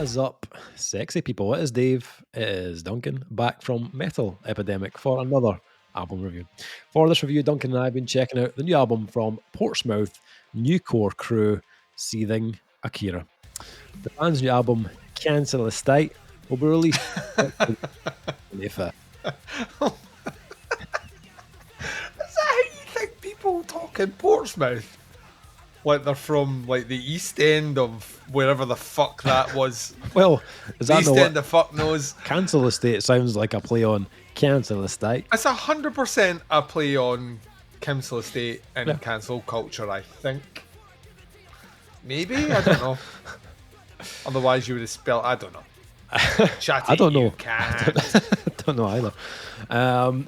What's up, sexy people? It is Dave, it is Duncan, back from Metal Epidemic for another album review. For this review, Duncan and I have been checking out the new album from Portsmouth Nu-core crew, Seething Akira. The band's new album, Cancel the State, will be released on the 5th. Is that how you think people talk in Portsmouth? Like they're from like the East End of wherever the fuck that was. Well, is The that East not End what of fuck knows. Cancel the State sounds like a play on Cancel the State? It's 100% a play on Cancel Estate and Yeah. cancel culture, I think. Maybe? I don't know. Otherwise you would have spelled, I don't know. Chatty, I don't know. You can't. Don't know either.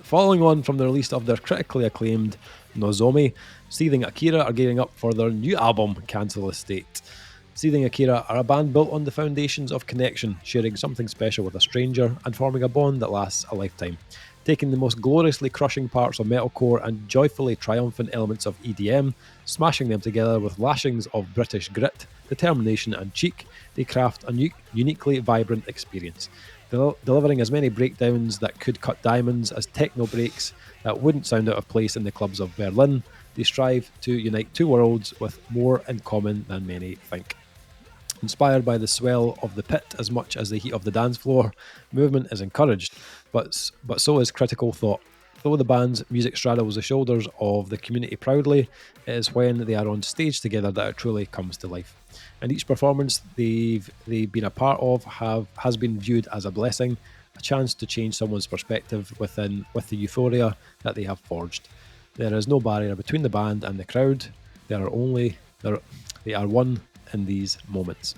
Following on from the release of their critically acclaimed Nozomi, Seething Akira are gearing up for their new album, Cancel Estate. Seething Akira are a band built on the foundations of connection, sharing something special with a stranger and forming a bond that lasts a lifetime. Taking the most gloriously crushing parts of metalcore and joyfully triumphant elements of EDM, smashing them together with lashings of British grit, determination and cheek, they craft a uniquely vibrant experience. Delivering as many breakdowns that could cut diamonds as techno breaks that wouldn't sound out of place in the clubs of Berlin, they strive to unite two worlds with more in common than many think. Inspired by the swell of the pit as much as the heat of the dance floor, movement is encouraged, but so is critical thought. Though the band's music straddles the shoulders of the community proudly, it is when they are on stage together that it truly comes to life. And each performance they've been a part of has been viewed as a blessing, a chance to change someone's perspective with the euphoria that they have forged. There is no barrier between the band and the crowd. They are one in these moments.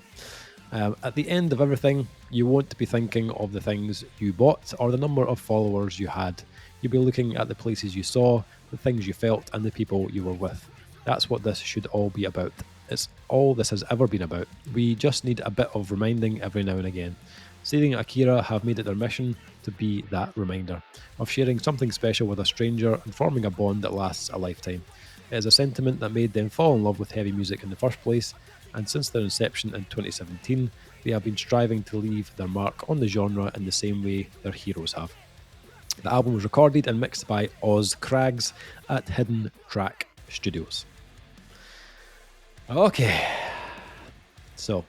At the end of everything, you won't be thinking of the things you bought or the number of followers you had. You'll be looking at the places you saw, the things you felt, and the people you were with. That's what this should all be about. It's all this has ever been about. We just need a bit of reminding every now and again. Seething Akira have made it their mission to be that reminder of sharing something special with a stranger and forming a bond that lasts a lifetime. It is a sentiment that made them fall in love with heavy music in the first place, and since their inception in 2017, they have been striving to leave their mark on the genre in the same way their heroes have. The album was recorded and mixed by Oz Craggs at Hidden Track Studios. Okay, so,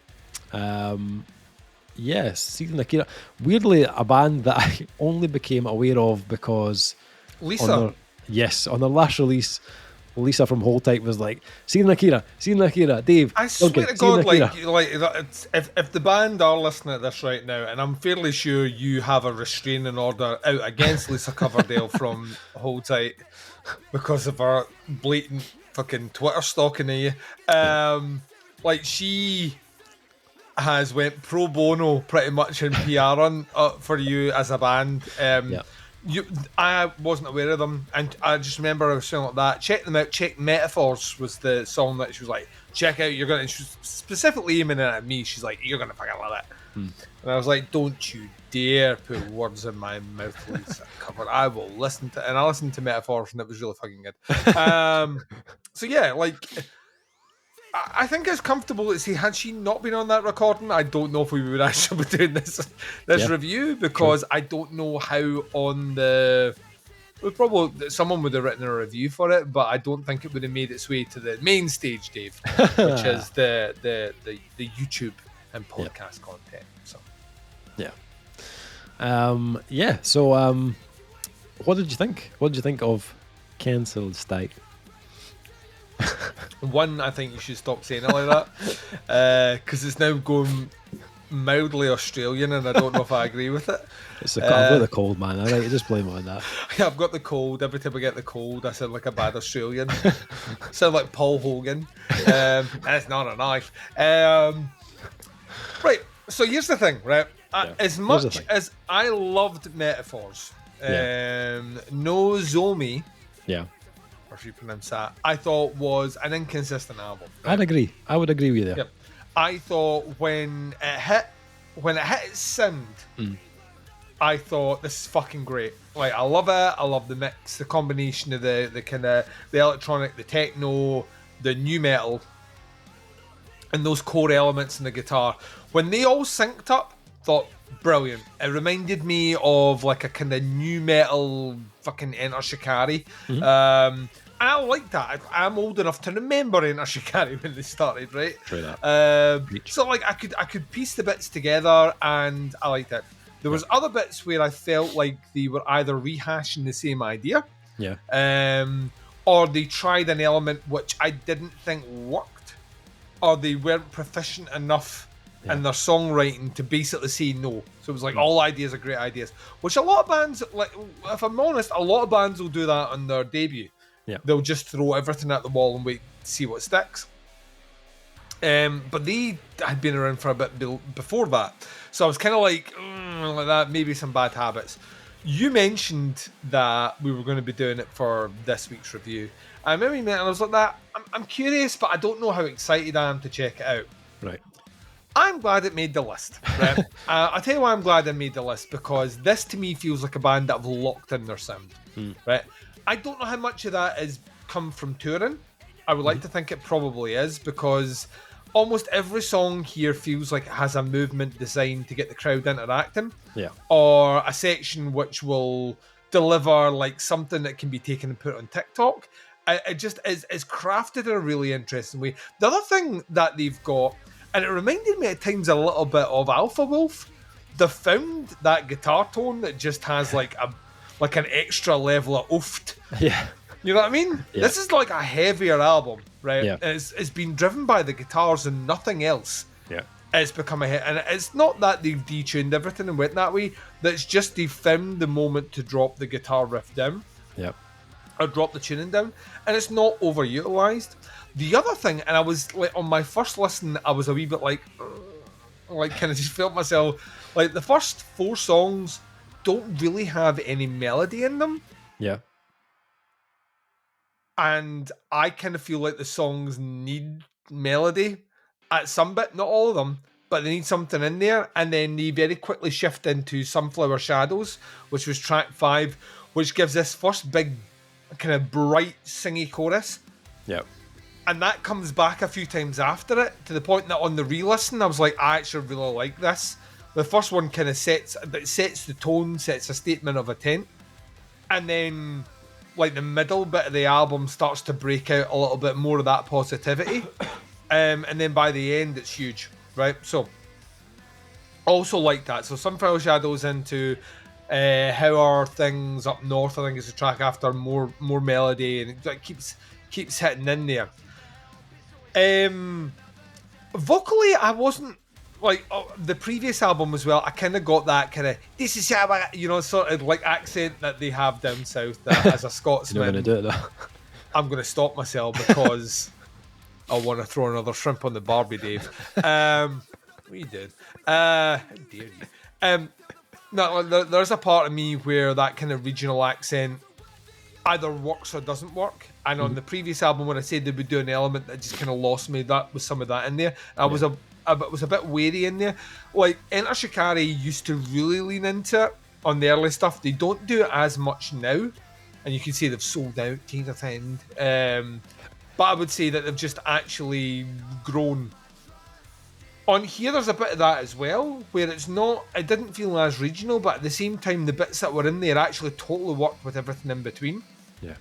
yes, Seething Akira. Weirdly, a band that I only became aware of because Lisa. on their last release, Lisa from Hold Tight was like, Seething Akira, Dave. I swear Duncan, to God, Seething like Akira." if the band are listening to this right now, and I'm fairly sure you have a restraining order out against Lisa Coverdale from Hold Tight because of her blatant fucking Twitter stalking of you. Like she has went pro bono pretty much in PR for you as a band. I wasn't aware of them, and I just remember I was saying like that. Check them out. Check Metaphors was the song that she was like, check out. You're gonna. And she was specifically aiming it at me. She's like, you're gonna fucking love it. And I was like, don't you dare put words in my mouth, Lisa. Covered. I will listen to. And I listened to Metaphors, and it was really fucking good. So yeah, like. I think it's comfortable to say, had she not been on that recording, I don't know if we would actually be doing this review, because I don't know how on the... someone would have written a review for it, but I don't think it would have made its way to the main stage, Dave, which is the YouTube and podcast content. So So what did you think? What did you think of Cancelled State? One, I think you should stop saying it like that, because it's now going mildly Australian, and I don't know if I agree with it. I've got the cold, man. All right, you just blame it on that. Yeah, I've got the cold. Every time I get the cold, I sound like a bad Australian. Sound like Paul Hogan. That's not a knife. Right, so here's the thing, right? As much as I loved Metaphors, Nozomi, or if you pronounce that, I thought was an inconsistent album. Right? I'd agree. I would agree with you there. Yep. I thought when it hit its sound, I thought this is fucking great. Like, I love it. I love the mix, the combination of the kind of the electronic, the techno, the new metal. and those core elements in the guitar, when they all synced up, thought brilliant. It reminded me of like a kind of new metal fucking Enter Shikari. I like that. I'm old enough to remember Enter Shikari when they started, right? True that. So like I could piece the bits together, and I liked it. There was other bits where I felt like they were either rehashing the same idea, or they tried an element which I didn't think worked, or they weren't proficient enough in their songwriting to basically say no. So it was like all ideas are great ideas, which a lot of bands, like if I'm honest, a lot of bands will do that on their debut. Yeah. They'll just throw everything at the wall and wait to see what sticks. But they had been around for a bit before that. So I was kind of like that, maybe some bad habits. You mentioned that we were going to be doing it for this week's review. I remember you meant, and I was like, that. I'm curious, but I don't know how excited I am to check it out. Right. I'm glad it made the list. Right? I'll tell you why I'm glad it made the list, because this to me feels like a band that have locked in their sound. Right. I don't know how much of that is come from touring. I would like to think it probably is, because almost every song here feels like it has a movement designed to get the crowd interacting. Yeah. Or a section which will deliver like something that can be taken and put on TikTok. It just is crafted in a really interesting way. The other thing that they've got, and it reminded me at times a little bit of Alpha Wolf, they found that guitar tone that just has like an extra level of ooft. Yeah. You know what I mean? Yeah. This is like a heavier album, right? Yeah. It's been driven by the guitars and nothing else. Yeah. It's become a hit. And it's not that they've detuned everything and went that way. That's just they've found the moment to drop the guitar riff down. Yeah. Or drop the tuning down. And it's not overutilized. The other thing, and I was like, on my first listen, I was a wee bit like kind of just felt myself, like the first 4 songs don't really have any melody in them. Yeah. And I kind of feel like the songs need melody at some bit, not all of them, but they need something in there. And then they very quickly shift into Sunflower Shadows, which was track 5, which gives this first big kind of bright singy chorus. Yeah. And that comes back a few times after it, to the point that on the re-listen, I was like, I actually really like this. The first one kind of sets the tone, sets a statement of intent. And then like the middle bit of the album starts to break out a little bit more of that positivity. And then by the end, it's huge, right? So, also like that. So Sunflower Shadows into How Are Things Up North, I think is a track after, more melody, and it keeps hitting in there. Vocally, I wasn't like the previous album as well. I kind of got that kind of this is how I, sort of like accent that they have down south. That as a Scotsman, You're not going to do it though. I'm going to stop myself because I want to throw another shrimp on the Barbie, Dave. What are you doing? How dare you? No, there's a part of me where that kind of regional accent either works or doesn't work. And on the previous album, when I said they would do an element that just kind of lost me, that was some of that in there. I was a bit wary in there. Like Enter Shikari used to really lean into it on the early stuff. They don't do it as much now, and you can see they've sold out 10 but I would say that they've just actually grown. On here, there's a bit of that as well, where it didn't feel as regional, but at the same time, the bits that were in there actually totally worked with everything in between. Yeah.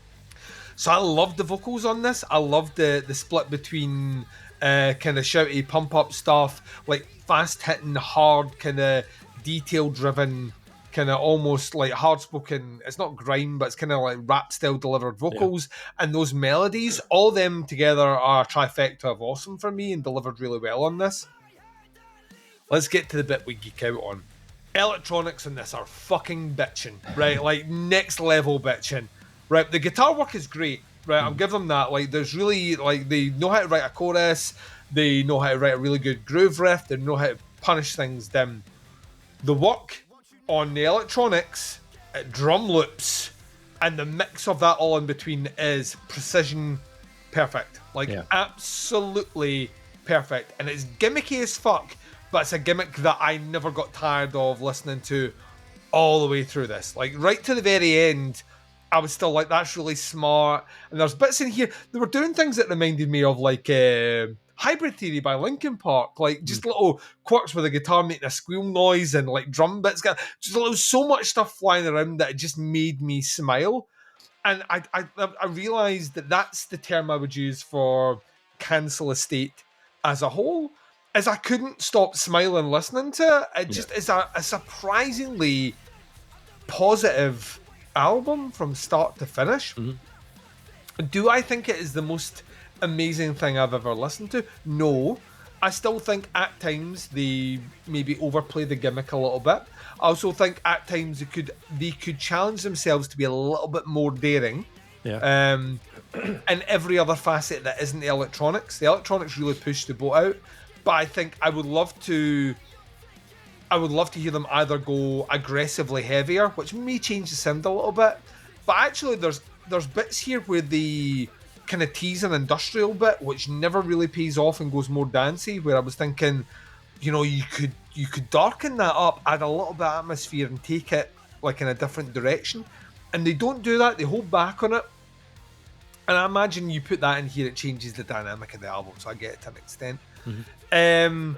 So I loved the vocals on this. I loved the split between kind of shouty pump up stuff, like fast hitting, hard, kind of detail driven, kind of almost like hard spoken. It's not grime, but it's kind of like rap style delivered vocals, and those melodies. All them together are a trifecta of awesome for me, and delivered really well on this. Let's get to the bit we geek out on. Electronics in this are fucking bitching, right? Like next level bitching, right? The guitar work is great, right? I'll give them that. Like there's really, like they know how to write a chorus, they know how to write a really good groove riff, they know how to punish things down. The work on the electronics, drum loops, and the mix of that all in between is precision perfect. Like absolutely perfect. And it's gimmicky as fuck, but it's a gimmick that I never got tired of listening to all the way through this. Like right to the very end, I was still like, that's really smart. And there's bits in here, they were doing things that reminded me of like Hybrid Theory by Linkin Park, like just little quirks with a guitar making a squeal noise and like drum bits. Just so much stuff flying around that it just made me smile. And I realised that that's the term I would use for Cancel Estate as a whole, as I couldn't stop smiling listening to it. It just is a surprisingly positive album from start to finish. Do I think it is the most amazing thing I've ever listened to? No. I still think at times they maybe overplay the gimmick a little bit. I also think at times they could challenge themselves to be a little bit more daring. And every other facet that isn't the electronics. The electronics really push the boat out. But I think I would love to hear them either go aggressively heavier, which may change the sound a little bit. But actually there's bits here where the kind of tease an industrial bit, which never really pays off and goes more dancey, where I was thinking, you know, you could darken that up, add a little bit of atmosphere and take it like in a different direction. And they don't do that, they hold back on it. And I imagine you put that in here, it changes the dynamic of the album, so I get it to an extent. And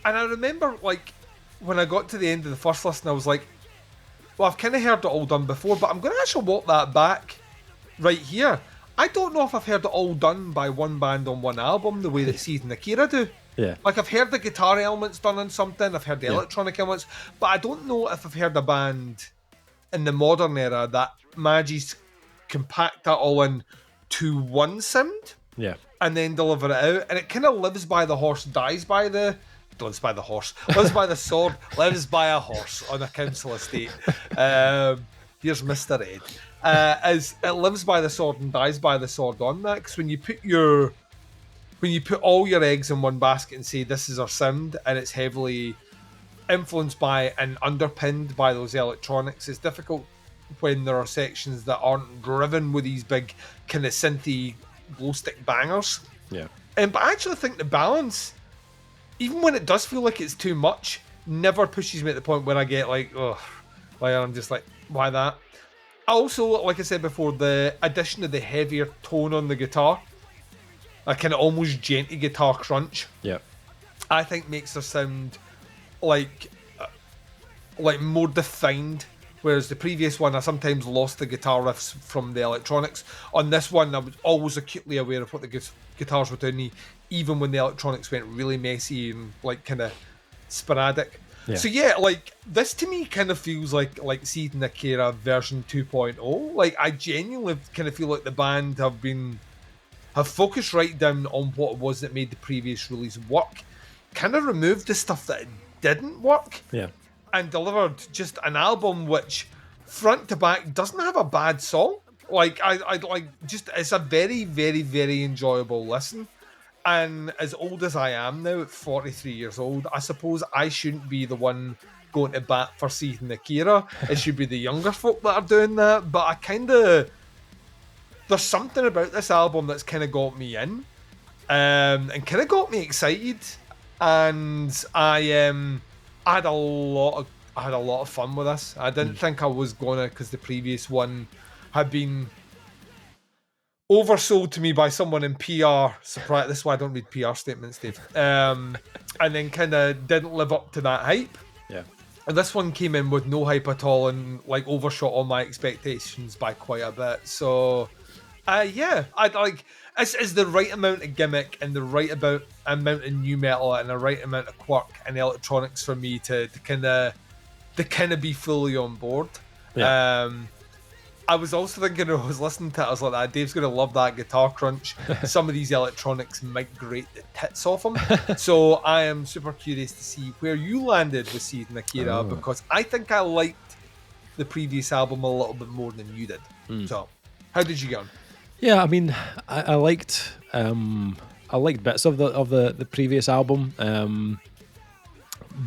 I remember, like, when I got to the end of the first listen, I was like, well, I've kind of heard it all done before, but I'm going to actually walk that back right here. I don't know if I've heard it all done by one band on one album the way that Seething Akira do. Yeah. Like, I've heard the guitar elements done on something, I've heard the electronic elements, but I don't know if I've heard a band in the modern era that manages to compact that all in to one sound. Yeah. And then deliver it out. And it kind of lives by the horse, lives by the sword, lives by a horse on a council estate. Here's Mr. Ed. As it lives by the sword and dies by the sword on that, because when you put all your eggs in one basket and say this is our sound, and it's heavily influenced by and underpinned by those electronics, it's difficult when there are sections that aren't driven with these big kind of synthy glow stick bangers. Yeah. But I actually think the balance, even when it does feel like it's too much, never pushes me at the point where I get like, ugh, like I'm just like, why that? Also, like I said before, the addition of the heavier tone on the guitar, a kind of almost genty guitar crunch, I think makes their sound like more defined. Whereas the previous one, I sometimes lost the guitar riffs from the electronics. On this one, I was always acutely aware of what the guitars were doing, even when the electronics went really messy and like kind of sporadic. Yeah. So yeah, like this to me kind of feels like Seething Akira version 2.0. Like I genuinely kind of feel like the band have focused right down on what it was that made the previous release work, kind of removed the stuff that didn't work. Yeah. And delivered just an album which, front to back, doesn't have a bad song. Like I like just it's a very, very, very enjoyable listen. And as old as I am now, at 43 years old, I suppose I shouldn't be the one going to bat for Seething Akira. It should be the younger folk that are doing that. But I kind of, there's something about this album that's kind of got me in, and kind of got me excited. And I had a lot of fun with this. I didn't think I was gonna, because the previous one had been oversold to me by someone in PR. Surprise! This is why I don't read PR statements, Dave. And then kind of didn't live up to that hype. Yeah. And this one came in with no hype at all, and like overshot all my expectations by quite a bit. So, yeah, I'd like. It's the right amount of gimmick and the right amount of new metal and the right amount of quirk and electronics for me to kind of be fully on board. Yeah. I was also thinking, I was listening to it, I was like, Dave's going to love that guitar crunch. Some of these electronics might grate the tits off him. So I am super curious to see where you landed with Seething Akira, because I think I liked the previous album a little bit more than you did. So, how did you get on? Yeah, I mean, I liked bits of the previous album,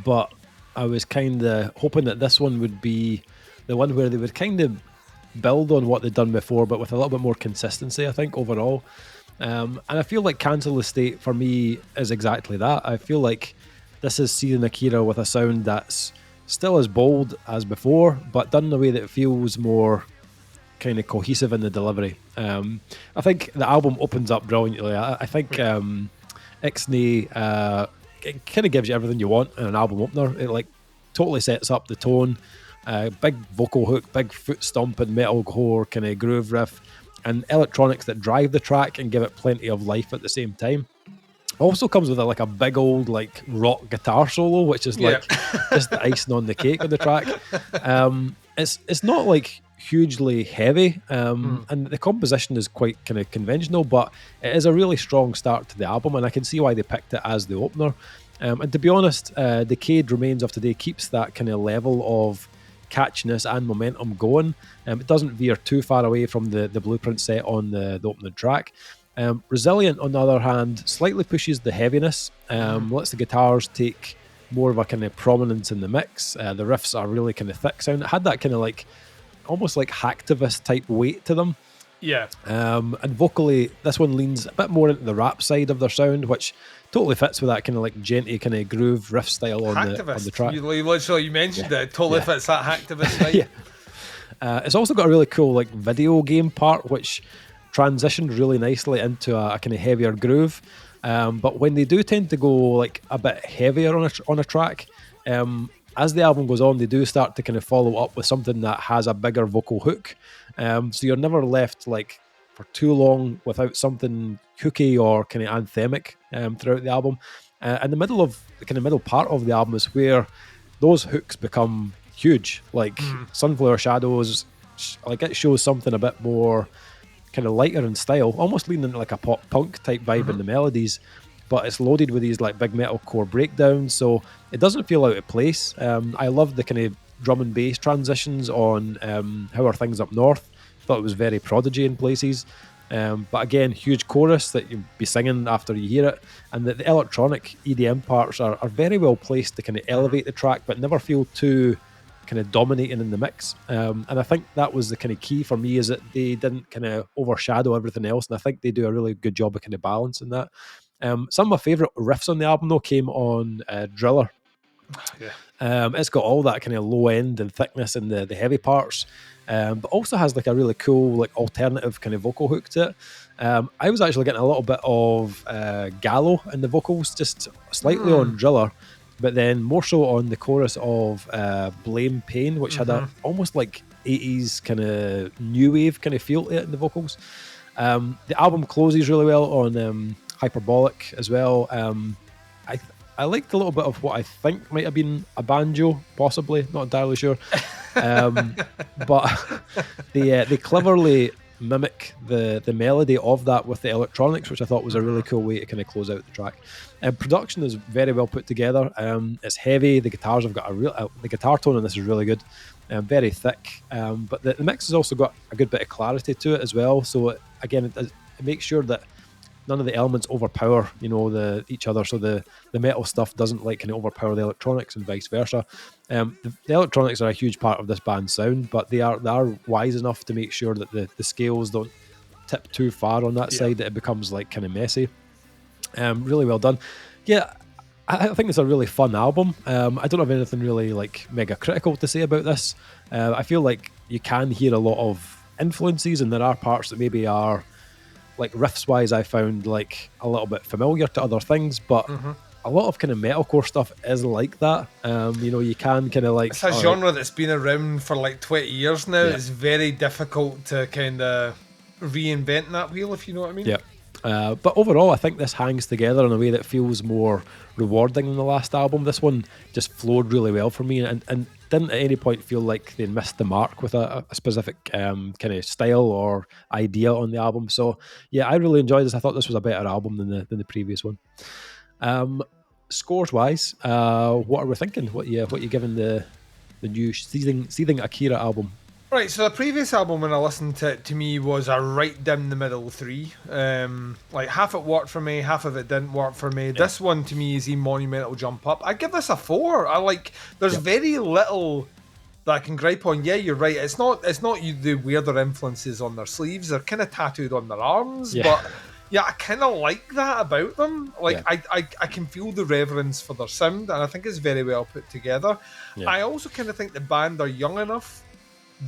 but I was kind of hoping that this one would be the one where they would kind of build on what they'd done before, but with a little bit more consistency, I think, overall. And I feel like Cancel Estate for me is exactly that. I feel like this is Seething Akira with a sound that's still as bold as before, but done in a way that feels more kind of cohesive in the delivery. I think the album opens up brilliantly. I think Ixnay it kind of gives you everything you want in an album opener. It like totally sets up the tone. Big vocal hook, big foot stomping metalcore kind of groove riff, and electronics that drive the track and give it plenty of life at the same time. Also comes with like a big old like rock guitar solo, which is like just the icing on the cake on the track. It's not like hugely heavy, and the composition is quite kind of conventional, but it is a really strong start to the album, and I can see why they picked it as the opener. And to be honest, Decade Remains of Today keeps that kind of level of catchiness and momentum going. It doesn't veer too far away from the blueprint set on the opening track. Resilient, on the other hand, slightly pushes the heaviness, lets the guitars take more of a kind of prominence in the mix. The riffs are really kind of thick sound. It had that kind of like, almost like Hacktivist type weight to them. Yeah. And vocally, this one leans a bit more into the rap side of their sound, which totally fits with that kind of like genty kind of groove riff style on the track. You mentioned it. It totally fits that Hacktivist vibe. It's also got a really cool like video game part, which transitioned really nicely into a kind of heavier groove. But when they do tend to go like a bit heavier on a track, as the album goes on, they do start to kind of follow up with something that has a bigger vocal hook. So you're never left like for too long without something hooky or kind of anthemic throughout the album. And the middle part of the album is where those hooks become huge. Like Sunflower Shadows, like it shows something a bit more kind of lighter in style, almost leaning into like a pop punk type vibe in the melodies, but it's loaded with these like big metalcore breakdowns, so it doesn't feel out of place. I love the kind of drum and bass transitions on How Are Things Up North. Thought it was very Prodigy in places, but again, huge chorus that you'll be singing after you hear it, and the electronic EDM parts are very well placed to kind of elevate the track but never feel too kind of dominating in the mix. And I think that was the kind of key for me, is that they didn't kind of overshadow everything else, and I think they do a really good job of kind of balancing that. Some of my favourite riffs on the album though came on Driller. It's got all that kind of low end and thickness in the heavy parts, but also has like a really cool like alternative kind of vocal hook to it. I was actually getting a little bit of Gallo in the vocals, just slightly on Driller, but then more so on the chorus of Blame Pain, which had a almost like 80s kind of new wave kind of feel to it in the vocals. The album closes really well on Hyperbolic as well. I liked a little bit of what I think might have been a banjo, possibly, not entirely sure. But they cleverly mimic the melody of that with the electronics, which I thought was a really cool way to kind of close out the track. Production is very well put together. It's heavy. The guitars have got the guitar tone on this is really good, very thick. But the mix has also got a good bit of clarity to it as well. So it makes sure that none of the elements overpower, each other. So the metal stuff doesn't like kind of overpower the electronics and vice versa. The electronics are a huge part of this band's sound, but they are wise enough to make sure that the scales don't tip too far on that side that it becomes like kind of messy. Really well done. Yeah, I think it's a really fun album. I don't have anything really like mega critical to say about this. I feel like you can hear a lot of influences, and there are parts that maybe are like riffs wise I found like a little bit familiar to other things, but a lot of kind of metalcore stuff is like that. You can kind of like, it's a genre that's been around for like 20 years now. It's very difficult to kind of reinvent that wheel, if you know what I mean. But overall I think this hangs together in a way that feels more rewarding than the last album. This one just flowed really well for me, and didn't at any point feel like they missed the mark with a specific kind of style or idea on the album. So yeah, I really enjoyed this. I thought this was a better album than the previous one. Scores wise, what are we thinking? What you giving the new Seething Akira album? Right, so the previous album, when I listened to it, to me was a right down the middle 3. Like half it worked for me, half of it didn't work for me. This one to me is a monumental jump up. I give this a 4. There's very little that I can gripe on. Yeah, you're right. It's not the weirder influences on their sleeves. They're kind of tattooed on their arms, but yeah, I kind of like that about them. Like I can feel the reverence for their sound, and I think it's very well put together. I also kind of think the band are young enough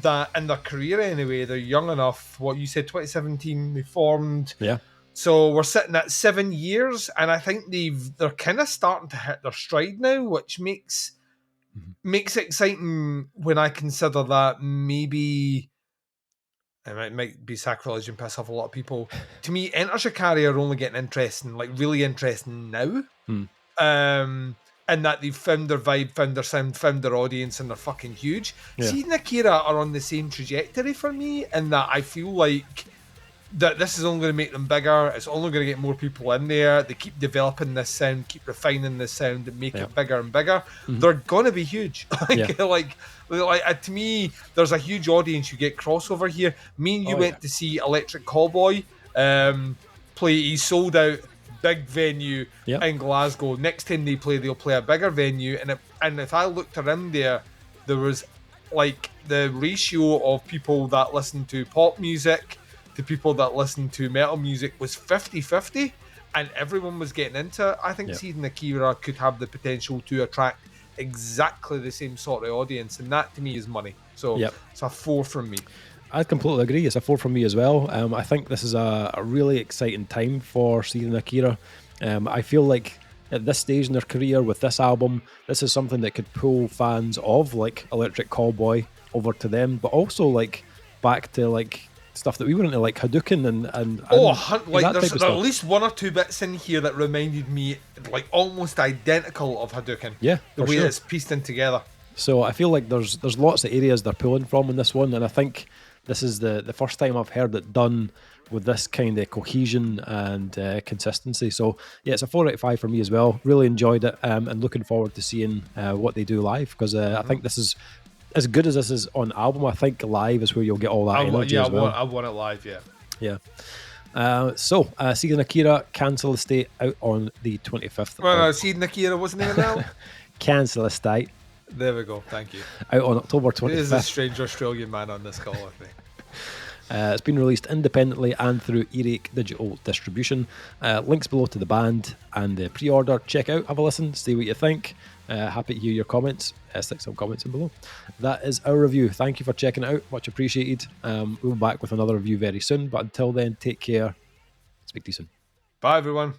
that in their career anyway, they're young enough. What you said, 2017 they formed. Yeah. So we're sitting at 7 years, and I think they're kind of starting to hit their stride now, which makes it exciting when I consider that maybe it might be sacrilege and piss off a lot of people. To me, Enter Shikari are only getting interesting, like really interesting now. And that they've found their vibe, found their sound, found their audience, and they're fucking huge. Yeah. Seething Akira are on the same trajectory for me, in that I feel like that this is only going to make them bigger. It's only going to get more people in there. They keep developing this sound, keep refining this sound, and make it bigger and bigger. They're going to be huge. like to me, there's a huge audience. You get crossover here. Me and you went to see Electric Callboy play. He sold out big venue in Glasgow. Next time they play, they'll play a bigger venue. And if I looked around there was like the ratio of people that listen to pop music to people that listen to metal music was 50-50, and everyone was getting into it. I think Seething Akira could have the potential to attract exactly the same sort of audience, and that to me is money. So it's a 4 from me. I completely agree. It's a 4 from me as well. I think this is a really exciting time for Seething Akira. I feel like at this stage in their career with this album, this is something that could pull fans of like Electric Callboy over to them, but also like back to like stuff that we were into, like Hadouken and like there's at least 1 or 2 bits in here that reminded me like almost identical of Hadouken. Yeah, the way it's pieced in together. So I feel like there's lots of areas they're pulling from in this one, and I think this is the first time I've heard it done with this kind of cohesion and consistency. So yeah, it's a 4 out of 5 for me as well. Really enjoyed it, and looking forward to seeing what they do live, because I think this is as good as this is on album. I think live is where you'll get all that energy as well. I want it live, So Seething Akira, Cancel Estate, out on the 25th. Well, Seething Akira wasn't it now? Cancel Estate. There we go, thank you. Out on October 25th. There's a strange Australian man on this call, I think. It's been released independently and through Earache Digital Distribution. Links below to the band and the pre-order. Check out, have a listen, see what you think. Happy to hear your comments. Stick some comments in below. That is our review. Thank you for checking it out. Much appreciated. We'll be back with another review very soon. But until then, take care. Speak to you soon. Bye, everyone.